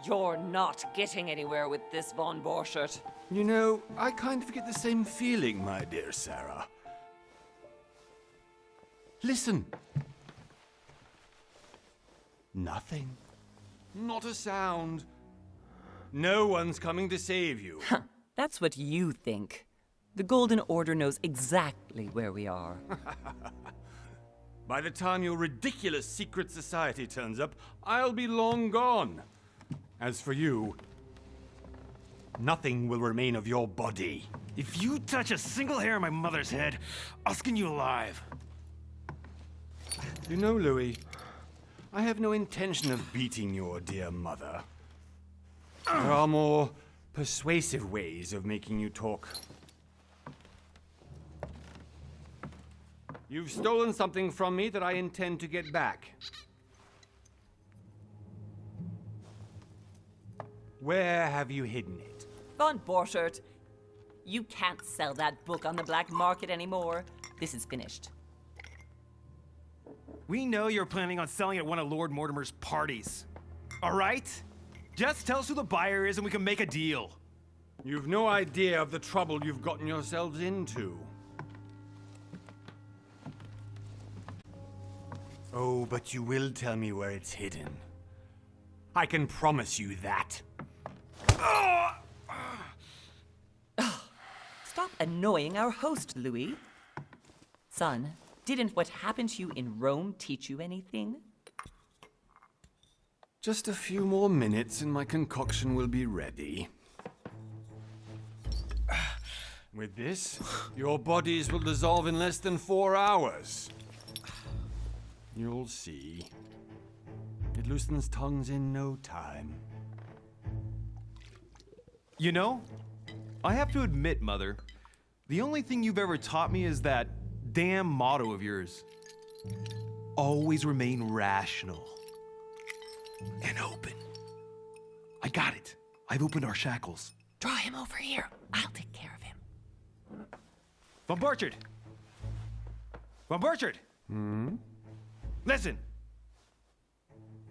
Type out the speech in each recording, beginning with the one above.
You're not getting anywhere with this, von Borchert. You know, I kind of get the same feeling, my dear Sarah. Listen. Nothing. Not a sound. No one's coming to save you. That's what you think. The Golden Order knows exactly where we are. By the time your ridiculous secret society turns up, I'll be long gone. As for you, nothing will remain of your body. If you touch a single hair on my mother's head, I'll skin you alive. You know, Louis, I have no intention of beating your dear mother. There are more persuasive ways of making you talk. You've stolen something from me that I intend to get back. Where have you hidden it? Von Borchert, you can't sell that book on the black market anymore. This is finished. We know you're planning on selling at one of Lord Mortimer's parties. All right? Just tell us who the buyer is and we can make a deal. You've no idea of the trouble you've gotten yourselves into. Oh, but you will tell me where it's hidden. I can promise you that. Stop annoying our host, Louis. Son, didn't what happened to you in Rome teach you anything? Just a few more minutes and my concoction will be ready. With this, your bodies will dissolve in less than 4 hours. You'll see. It loosens tongues in no time. You know, I have to admit, Mother, the only thing you've ever taught me is that damn motto of yours. Always remain rational. And open. I got it. I've opened our shackles. Draw him over here. I'll take care of him. Von Borchert! Von Borchert! Listen.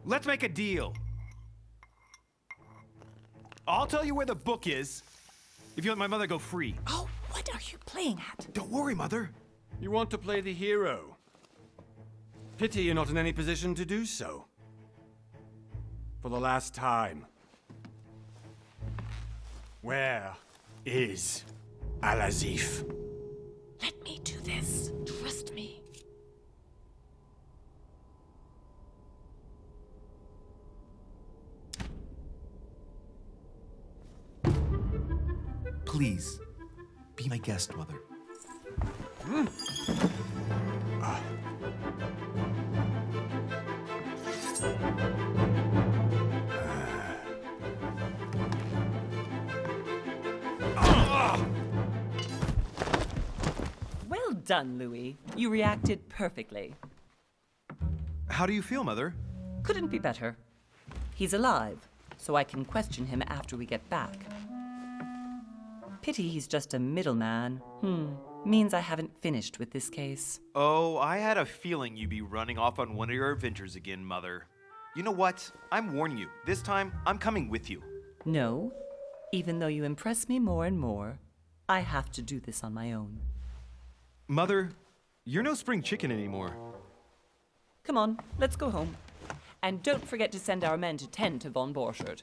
Let's make a deal. I'll tell you where the book is if you let my mother go free. Oh, what are you playing at? Don't worry, Mother. You want to play the hero. Pity you're not in any position to do so. For the last time. Where is Al-Azif? Let me do this. Trust me. Please, be my guest, Mother. Well done, Louis. You reacted perfectly. How do you feel, Mother? Couldn't be better. He's alive, so I can question him after we get back. Pity he's just a middleman. Means I haven't finished with this case. Oh, I had a feeling you'd be running off on one of your adventures again, Mother. You know what? I'm warning you. This time, I'm coming with you. No. Even though you impress me more and more, I have to do this on my own. Mother, you're no spring chicken anymore. Come on, let's go home. And don't forget to send our men to tend to von Borchert.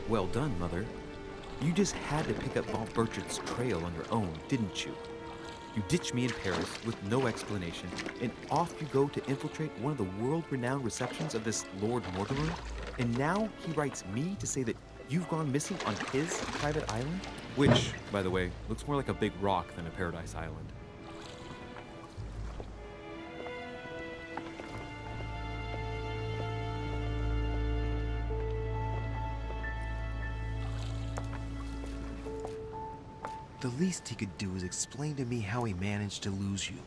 Well done, Mother. You just had to pick up Von Burchett's trail on your own, didn't you? You ditched me in Paris with no explanation, and off you go to infiltrate one of the world-renowned receptions of this Lord Mortimer? And now he writes me to say that you've gone missing on his private island? Which, by the way, looks more like a big rock than a paradise island. The least he could do is explain to me how he managed to lose you.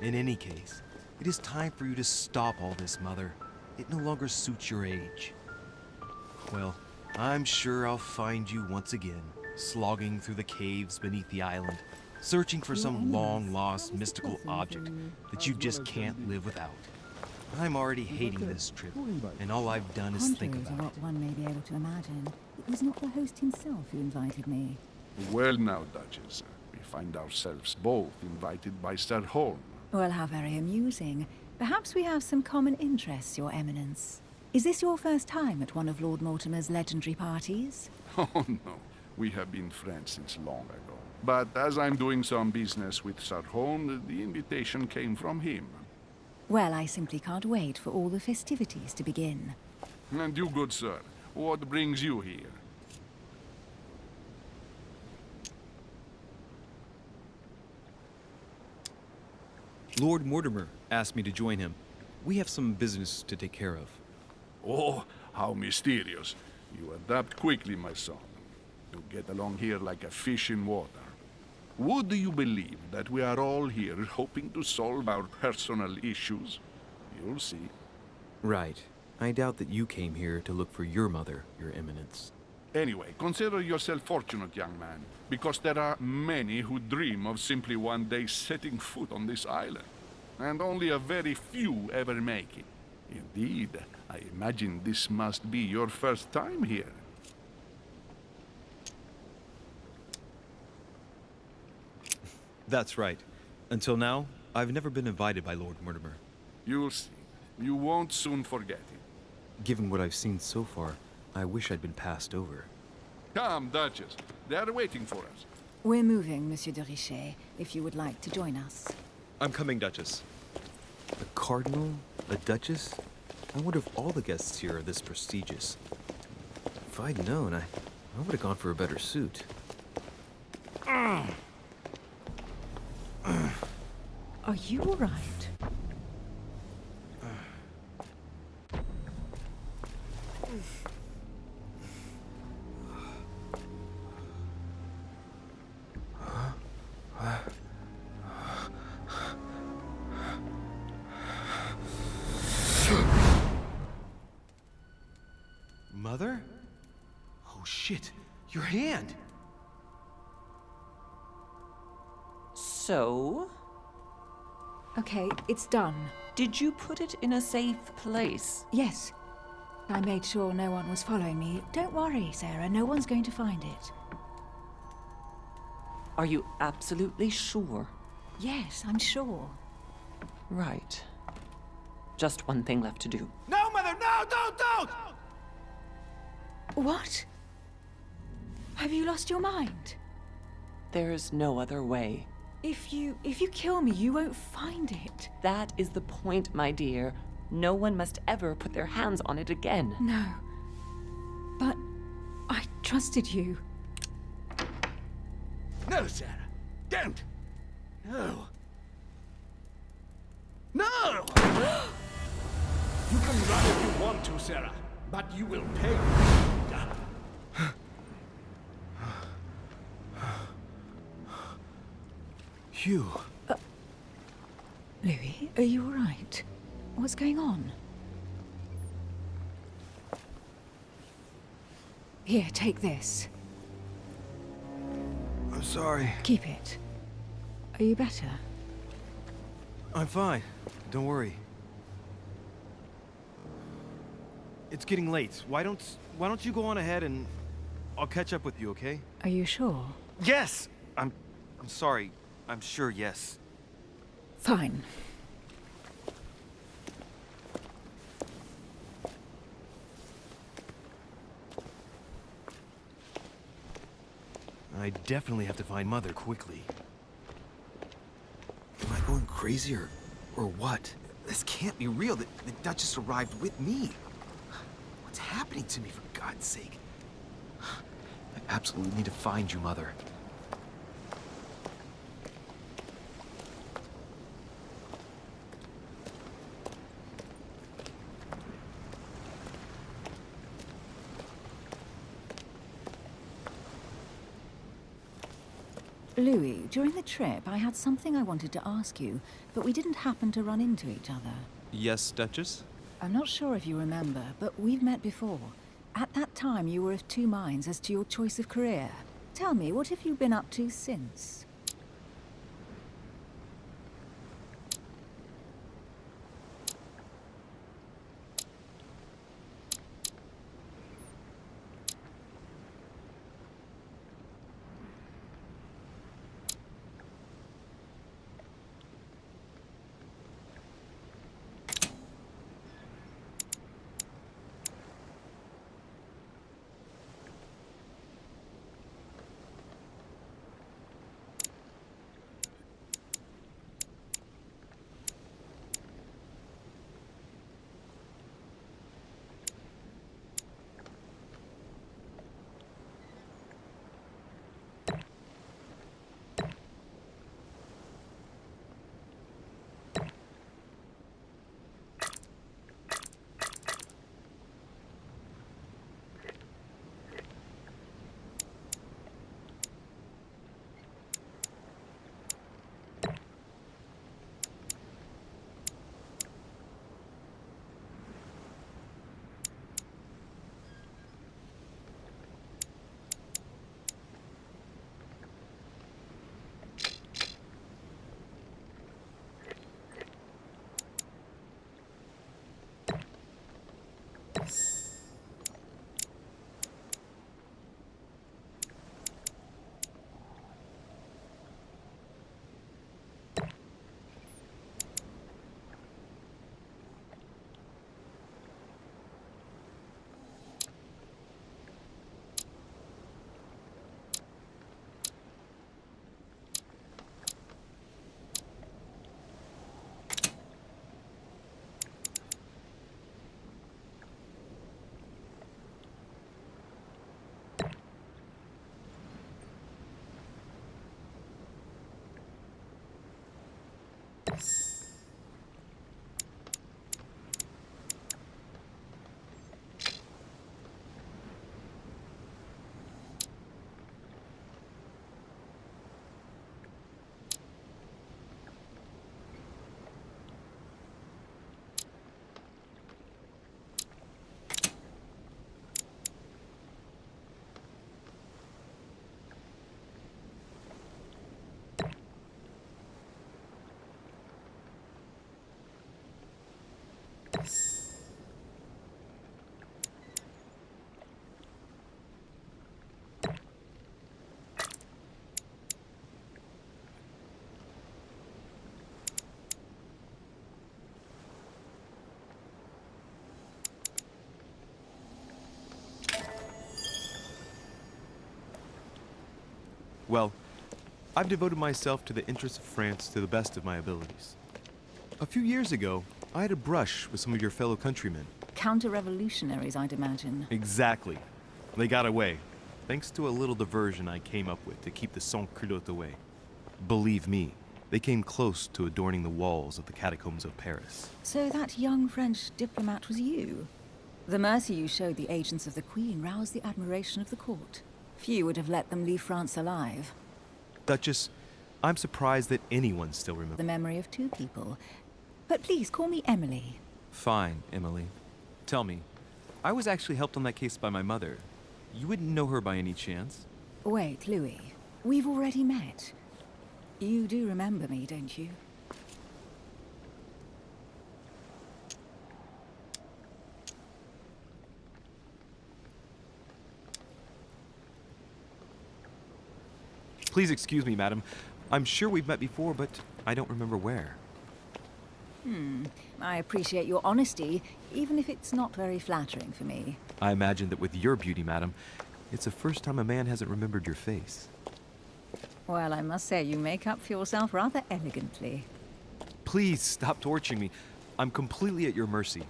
In any case, it is time for you to stop all this, Mother. It no longer suits your age. Well, I'm sure I'll find you once again, slogging through the caves beneath the island, searching for some long-lost mystical object that you just can't live without. I'm already hating this trip, and all I've done is think Contrary to about what one may be able to imagine, it was not the host himself who invited me. Well now, Duchess, we find ourselves both invited by Sir Holm. Well, how very amusing. Perhaps we have some common interests, Your Eminence. Is this your first time at one of Lord Mortimer's legendary parties? Oh no, we have been friends since long ago. But as I'm doing some business with Sir Holm, the invitation came from him. Well, I simply can't wait for all the festivities to begin. And you, good sir, what brings you here? Lord Mortimer asked me to join him. We have some business to take care of. Oh, how mysterious. You adapt quickly, my son. You get along here like a fish in water. Would you believe that we are all here hoping to solve our personal issues? You'll see. Right. I doubt that you came here to look for your mother, Your Eminence. Anyway, consider yourself fortunate, young man, because there are many who dream of simply one day setting foot on this island, and only a very few ever make it. Indeed, I imagine this must be your first time here. That's right. Until now, I've never been invited by Lord Mortimer. You'll see. You won't soon forget it. Given what I've seen so far, I wish I'd been passed over. Come, Duchess. They are waiting for us. We're moving, Monsieur de Richet, if you would like to join us. I'm coming, Duchess. A cardinal? A duchess? I wonder if all the guests here are this prestigious. If I'd known, I would have gone for a better suit. Are you all right? Mother? Oh shit, your hand! So, Okay, it's done. did you put it in a safe place? Yes. I made sure no one was following me. Don't worry, Sarah, no one's going to find it. Are you absolutely sure? Yes, I'm sure. Right. Just one thing left to do. No, Mother, no, don't! What? Have you lost your mind? There's no other way. If you kill me, you won't find it. That is the point, my dear. No one must ever put their hands on it again. No. But I trusted you. No, Sarah. Don't. No. No! You can run if you want to, Sarah, but you will pay. Hugh. Louis, are you all right? What's going on? Here, take this. I'm sorry. Keep it. Are you better? I'm fine. Don't worry. It's getting late. Why don't you go on ahead and I'll catch up with you, okay? Are you sure? Yes! I'm sorry. I'm sure, yes. Fine. I definitely have to find Mother quickly. Am I going crazy or what? This can't be real. The Duchess arrived with me. What's happening to me, for God's sake? I absolutely need to find you, Mother. Louis, during the trip, I had something I wanted to ask you, but we didn't happen to run into each other. Yes, Duchess? I'm not sure if you remember, but we've met before. At that time, you were of two minds as to your choice of career. Tell me, what have you been up to since? Well, I've devoted myself to the interests of France to the best of my abilities. A few years ago, I had a brush with some of your fellow countrymen. Counter-revolutionaries, I'd imagine. Exactly. They got away, thanks to a little diversion I came up with to keep the sans-culottes away. Believe me, they came close to adorning the walls of the catacombs of Paris. So that young French diplomat was you? The mercy you showed the agents of the Queen roused the admiration of the court. Few would have let them leave France alive. Duchess, I'm surprised that anyone still The remembers. memory of two people. But please, call me Emily. Fine, Emily. Tell me, I was actually helped on that case by my mother. You wouldn't know her by any chance? Wait, Louis. We've already met. You do remember me, don't you? Please excuse me, madam. I'm sure we've met before, but I don't remember where. I appreciate your honesty, even if it's not very flattering for me. I imagine that with your beauty, madam, it's the first time a man hasn't remembered your face. Well, I must say, you make up for yourself rather elegantly. Please stop torturing me. I'm completely at your mercy.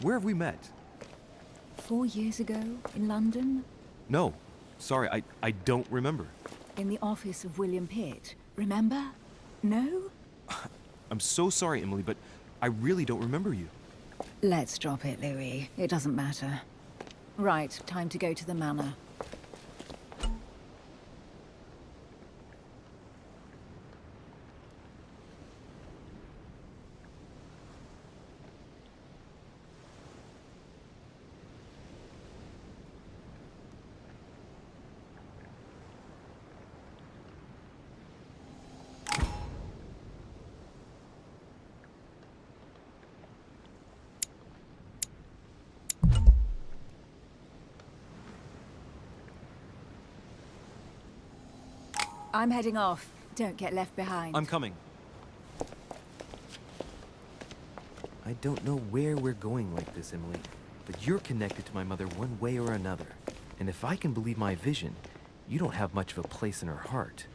Where have we met? 4 years ago, in London, No. Sorry, I don't remember. in the office of William Pitt. Remember? No? I'm so sorry, Emily, but I really don't remember you. Let's drop it, Louis. It doesn't matter. Right, time to go to the manor. I'm heading off. Don't get left behind. I'm coming. I don't know where we're going like this, Emily, but you're connected to my mother one way or another. And if I can believe my vision, you don't have much of a place in her heart.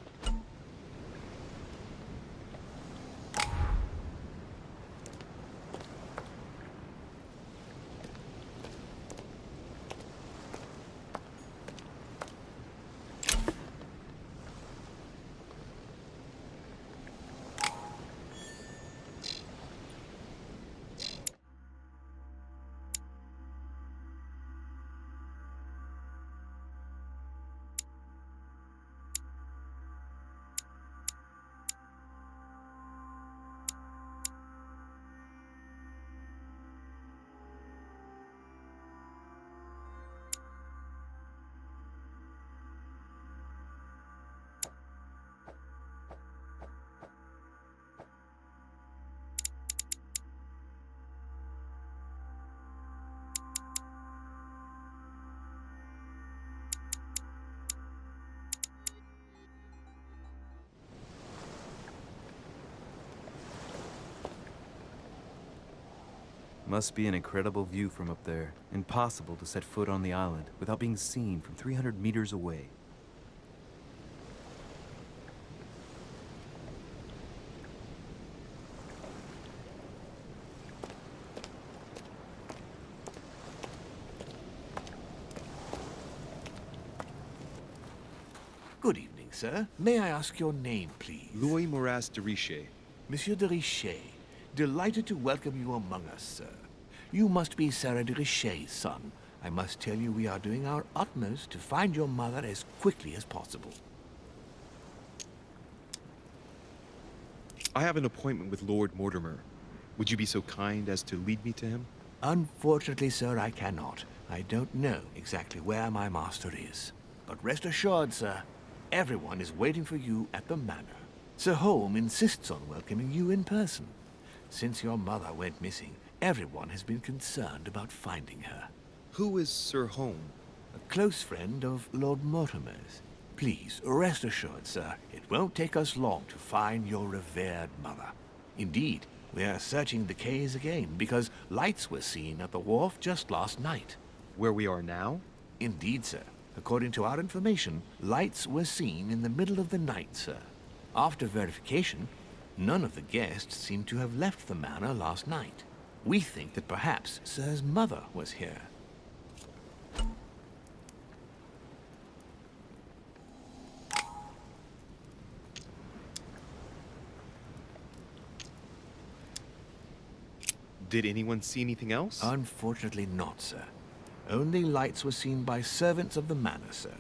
Must be an incredible view from up there. Impossible to set foot on the island without being seen from 300 meters away. Good evening, sir. May I ask your name, please? Louis Moras de Richet. Monsieur de Richet. Delighted to welcome you among us, sir. You must be Sarah de Richet's son. I must tell you we are doing our utmost to find your mother as quickly as possible. I have an appointment with Lord Mortimer. Would you be so kind as to lead me to him? Unfortunately, sir, I cannot. I don't know exactly where my master is. But rest assured, sir, everyone is waiting for you at the manor. Sir Holm insists on welcoming you in person. Since your mother went missing, everyone has been concerned about finding her. Who is Sir Holm? A close friend of Lord Mortimer's. Please, rest assured, sir, it won't take us long to find your revered mother. Indeed, we are searching the quays again because lights were seen at the wharf just last night. Where we are now? Indeed, sir. According to our information, lights were seen in the middle of the night, sir. After verification, none of the guests seem to have left the manor last night. We think that perhaps Sir's mother was here. Did anyone see anything else? Unfortunately not, sir. Only lights were seen by servants of the manor, sir.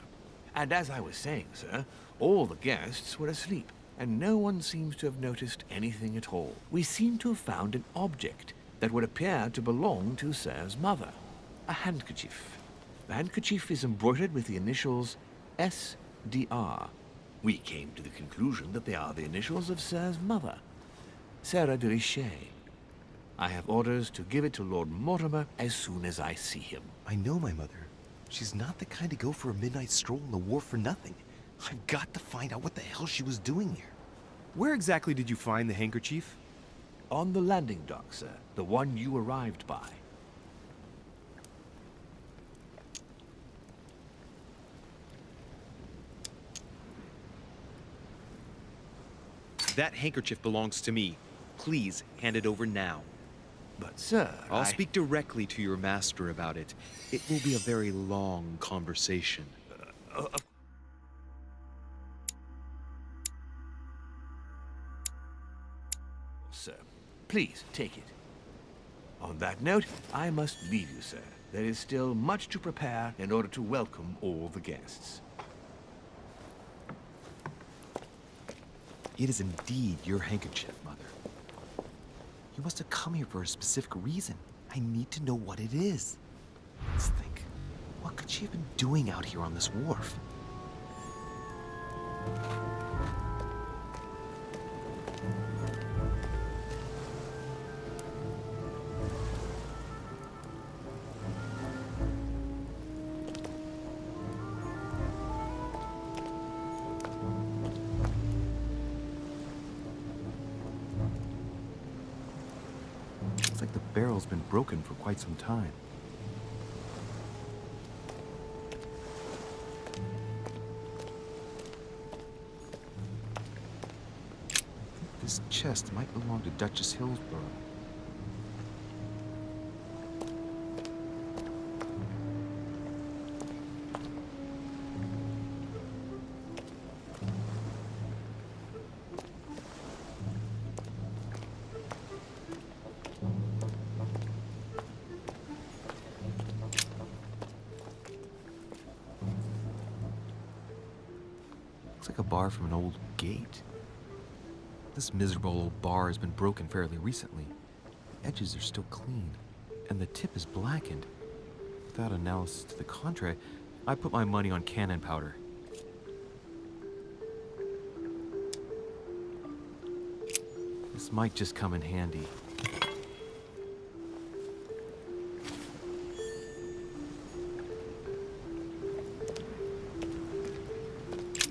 And as I was saying, sir, all the guests were asleep, and no one seems to have noticed anything at all. We seem to have found an object that would appear to belong to Sir's mother. A handkerchief. The handkerchief is embroidered with the initials S.D.R. We came to the conclusion that they are the initials of Sir's mother, Sarah de Richet. I have orders to give it to Lord Mortimer as soon as I see him. I know my mother. She's not the kind to go for a midnight stroll on the wharf for nothing. I've got to find out what the hell she was doing here. Where exactly did you find the handkerchief? On the landing dock, sir. The one you arrived by. That handkerchief belongs to me. Please hand it over now. But, sir, I'll speak directly to your master about it. It will be a very long conversation. Sir, please take it. On that note, I must leave you, sir. There is still much to prepare in order to welcome all the guests. It is indeed your handkerchief, Mother. You must have come here for a specific reason. I need to know what it is. Let's think. What could she have been doing out here on this wharf? Looks like the barrel's been broken for quite some time. I think this chest might belong to Duchess Hillsborough. Looks like a bar from an old gate. This miserable old bar has been broken fairly recently. The edges are still clean, and the tip is blackened. Without analysis to the contrary, I put my money on cannon powder. This might just come in handy.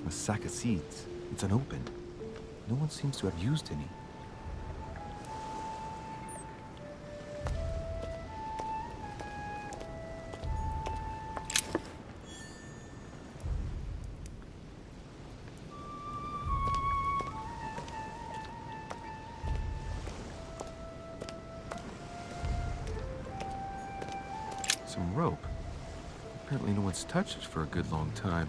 A sack of seeds. It's unopened. No one seems to have used any. Some rope. Apparently no one's touched it for a good long time.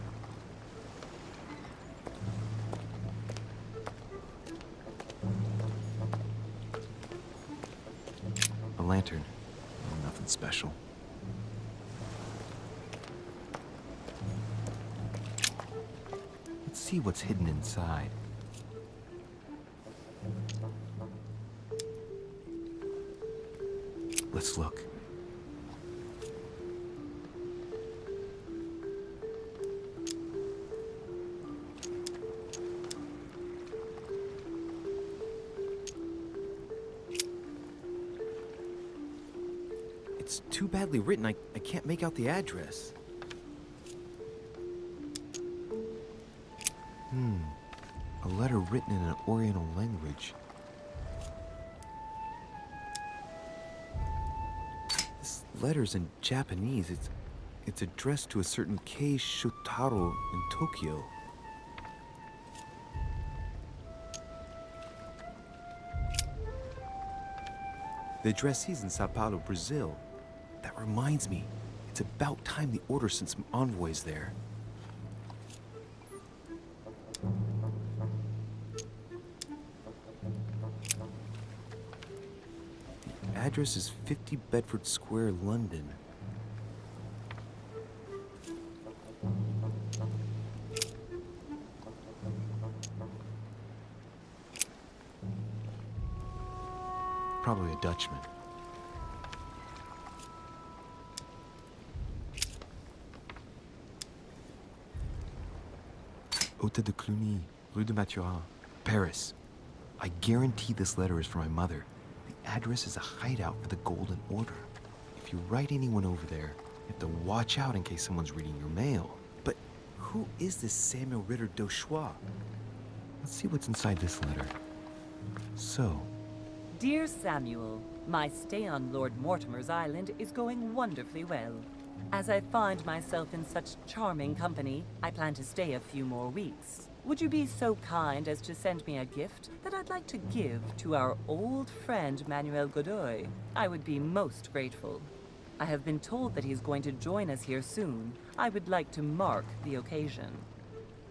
A lantern. Oh, nothing special. Let's see what's hidden inside. Let's look. It's too badly written, I can't make out the address. A letter written in an Oriental language. This letter's in Japanese. It's addressed to a certain Kei Shotaro in Tokyo. The addressee's in Sao Paulo, Brazil. That reminds me, it's about time the Order sent some envoys there. The address is 50 Bedford Square, London. Probably a Dutchman. Hôtel de Cluny, Rue de Mathurin, Paris. I guarantee this letter is for my mother. The address is a hideout for the Golden Order. If you write anyone over there, you have to watch out in case someone's reading your mail. But who is this Samuel Ritter d'Auchois? Let's see what's inside this letter. So, Dear Samuel, my stay on Lord Mortimer's island is going wonderfully well. As I find myself in such charming company, I plan to stay a few more weeks. would you be so kind as to send me a gift that I'd like to give to our old friend Manuel Godoy? I would be most grateful. I have been told that he's going to join us here soon. I would like to mark the occasion.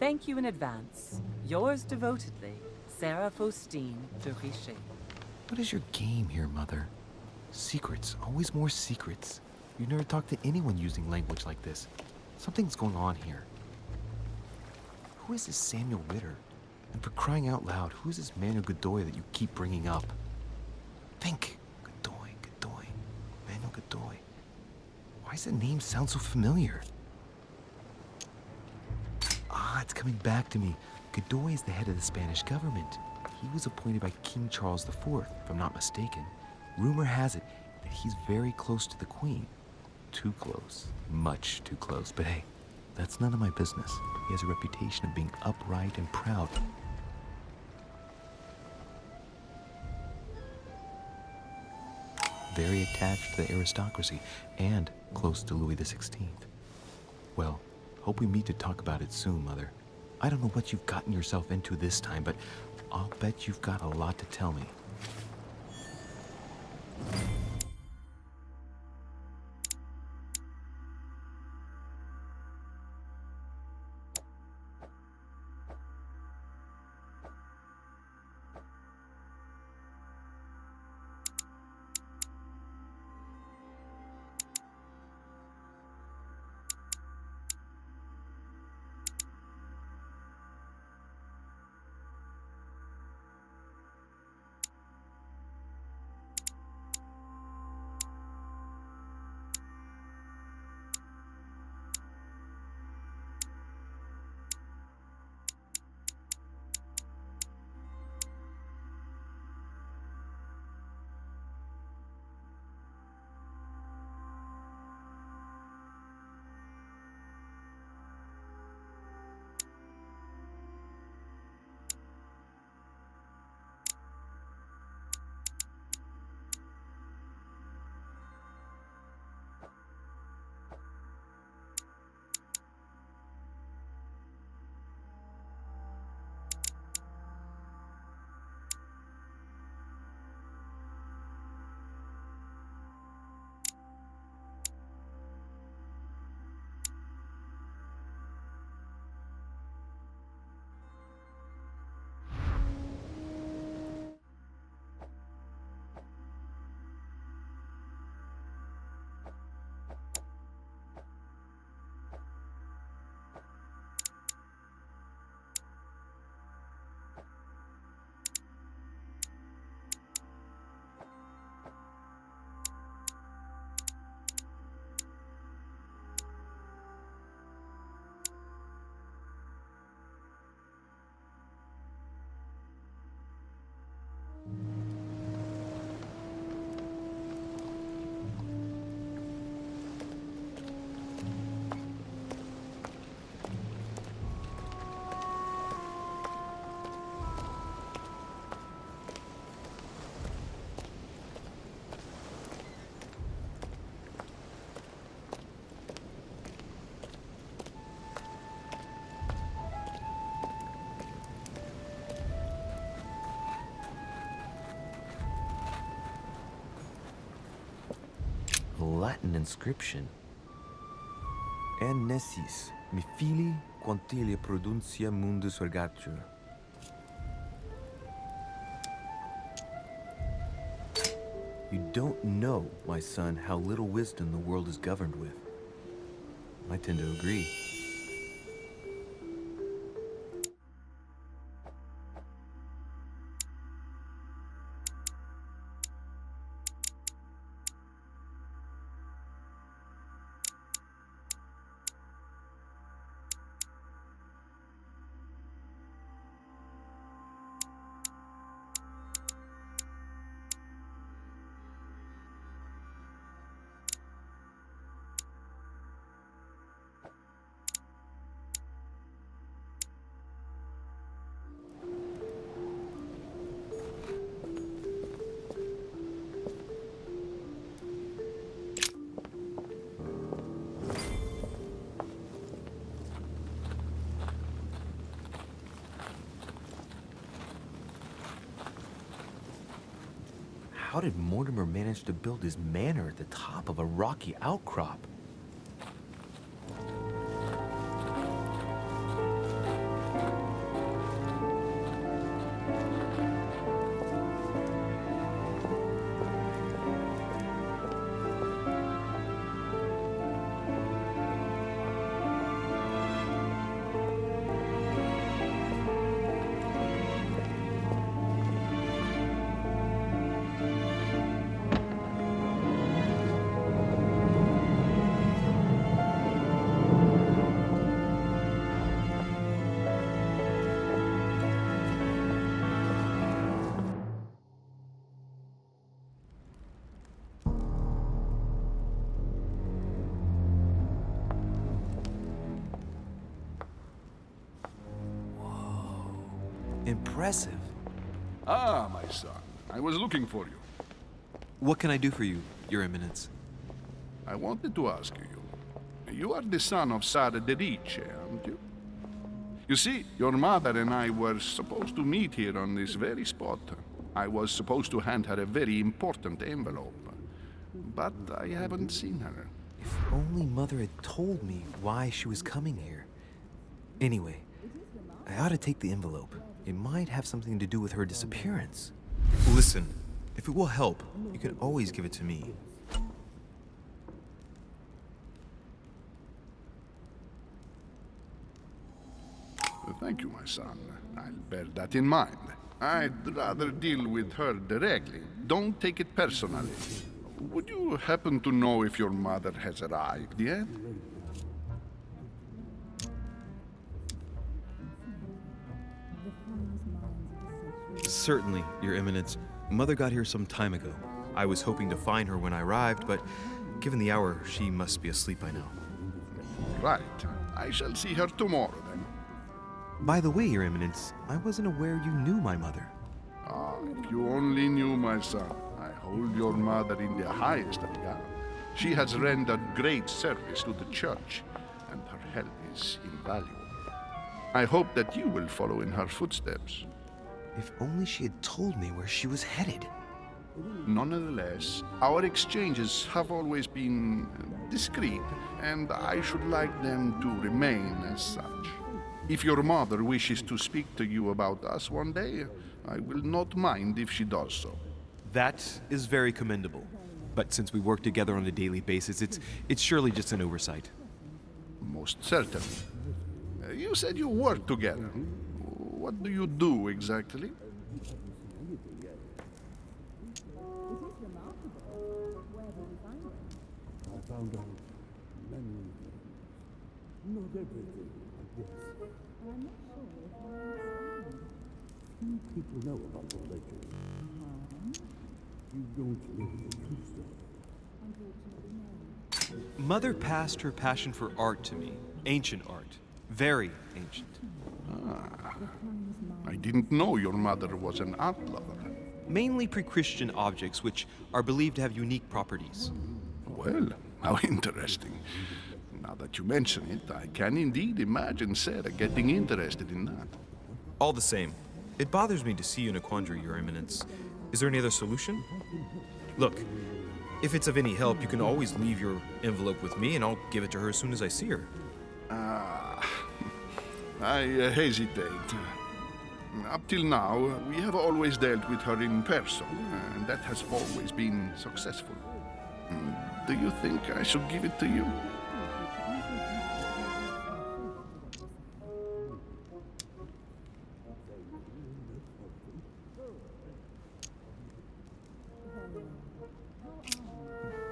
Thank you in advance. Yours devotedly, Sarah Faustine de Richet. What is your game here, Mother? Secrets, always more secrets. You never talk to anyone using language like this. Something's going on here. Who is this Samuel Ritter? And for crying out loud, who is this Manuel Godoy that you keep bringing up? Think! Godoy, Godoy, Manuel Godoy. Why does that name sound so familiar? Ah, it's coming back to me. Godoy is the head of the Spanish government. He was appointed by King Charles IV, if I'm not mistaken. Rumor has it that he's very close to the Queen. Too close. Much too close. But hey, that's none of my business. He has a reputation of being upright and proud. Very attached to the aristocracy and close to Louis XVI. Well, hope we meet to talk about it soon, Mother. I don't know what you've gotten yourself into this time, but I'll bet you've got a lot to tell me. Latin inscription. En nessis, mi fili, quantilia produncia mundus ergatur. You don't know, my son, how little wisdom the world is governed with. I tend to agree. how did Mortimer manage to build his manor at the top of a rocky outcrop? Impressive. Ah, my son. I was looking for you. What can I do for you, Your Eminence? I wanted to ask you. You are the son of Sara de Riche, aren't you? You see, your mother and I were supposed to meet here on this very spot. I was supposed to hand her a very important envelope. But I haven't seen her. If only Mother had told me why she was coming here. Anyway, I ought to take the envelope. It might have something to do with her disappearance. Listen, if it will help, you can always give it to me. Thank you, my son. I'll bear that in mind. I'd rather deal with her directly. Don't take it personally. Would you happen to know if your mother has arrived yet? Certainly, Your Eminence. Mother got here some time ago. I was hoping to find her when I arrived, but given the hour, she must be asleep by now. Right. I shall see her tomorrow, then. By the way, Your Eminence, I wasn't aware you knew my mother. Ah, if you only knew, my son. I hold your mother in the highest regard. She has rendered great service to the church, and her help is invaluable. I hope that you will follow in her footsteps. If only she had told me where she was headed. Nonetheless, our exchanges have always been discreet, and I should like them to remain as such. If your mother wishes to speak to you about us one day, I will not mind if she does so. That is very commendable. But since we work together on a daily basis, it's surely just an oversight. Most certainly. You said you work together. What do you do exactly? I found out many things. Not everything, I guess. I'm not sure. Few people know about the legend. You don't know the true story. Mother passed her passion for art to me. Ancient art. Very ancient. I didn't know your mother was an art lover. Mainly pre-Christian objects, which are believed to have unique properties. Well, how interesting. Now that you mention it, I can indeed imagine Sarah getting interested in that. All the same, it bothers me to see you in a quandary, Your Eminence. Is there any other solution? Look, if it's of any help, you can always leave your envelope with me, and I'll give it to her as soon as I see her. I hesitate. Up till now, we have always dealt with her in person, and that has always been successful. Do you think I should give it to you?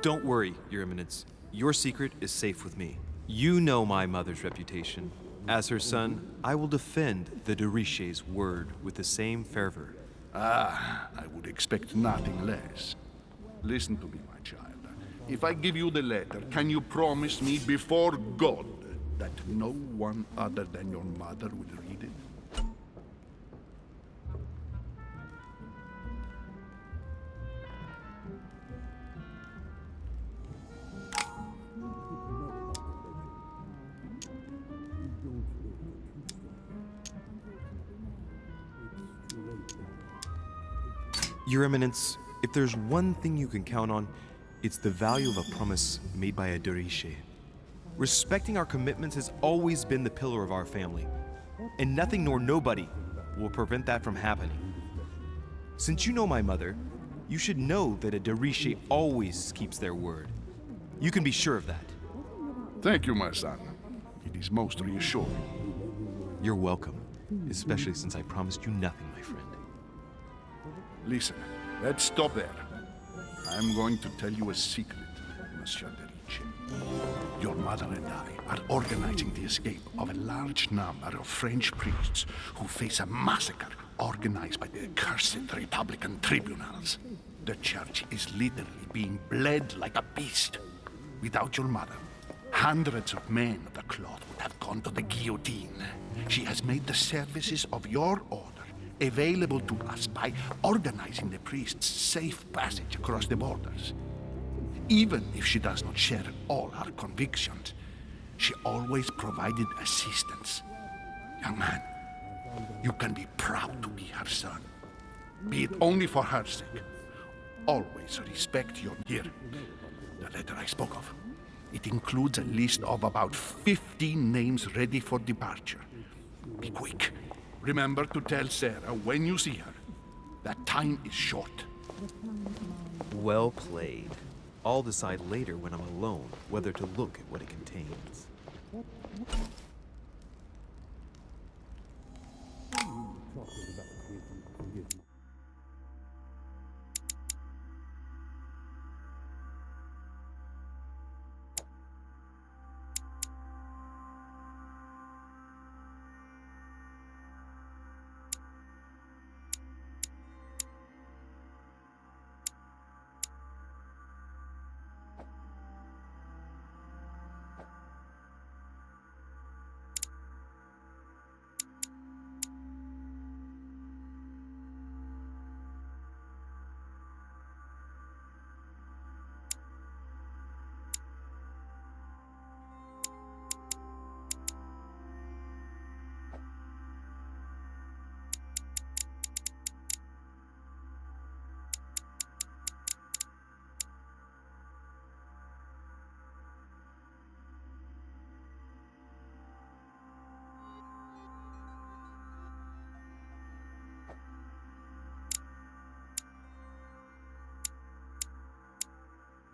Don't worry, Your Eminence. Your secret is safe with me. You know my mother's reputation. As her son, I will defend the de Riche's word with the same fervor. I would expect nothing less. Listen to me, my child. If I give you the letter, can you promise me before God that no one other than your mother will read it? Your Eminence, If there's one thing you can count on, it's the value of a promise made by a Deriche. Respecting our commitments has always been the pillar of our family, and nothing nor nobody will prevent that from happening. Since you know my mother, you should know that a Deriche always keeps their word. You can be sure of that. Thank you, my son. It is most reassuring. You're welcome, especially since I promised you nothing, my friend. Listen, let's stop there. I'm going to tell you a secret, Monsieur Deriche. Your mother and I are organizing the escape of a large number of French priests who face a massacre organized by the accursed Republican tribunals. The church is literally being bled like a beast. Without your mother, hundreds of men of the cloth would have gone to the guillotine. She has made the services of your order available to us by organizing the priests' safe passage across the borders. Even if she does not share all our convictions, she always provided assistance. Young man, you can be proud to be her son. Be it only for her sake. Always respect your... Here, the letter I spoke of. It includes a list of about 15 names ready for departure. Be quick. Remember to tell Sarah when you see her that time is short. Well played. I'll decide later when I'm alone whether to look at what it contains.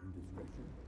Indiscretion.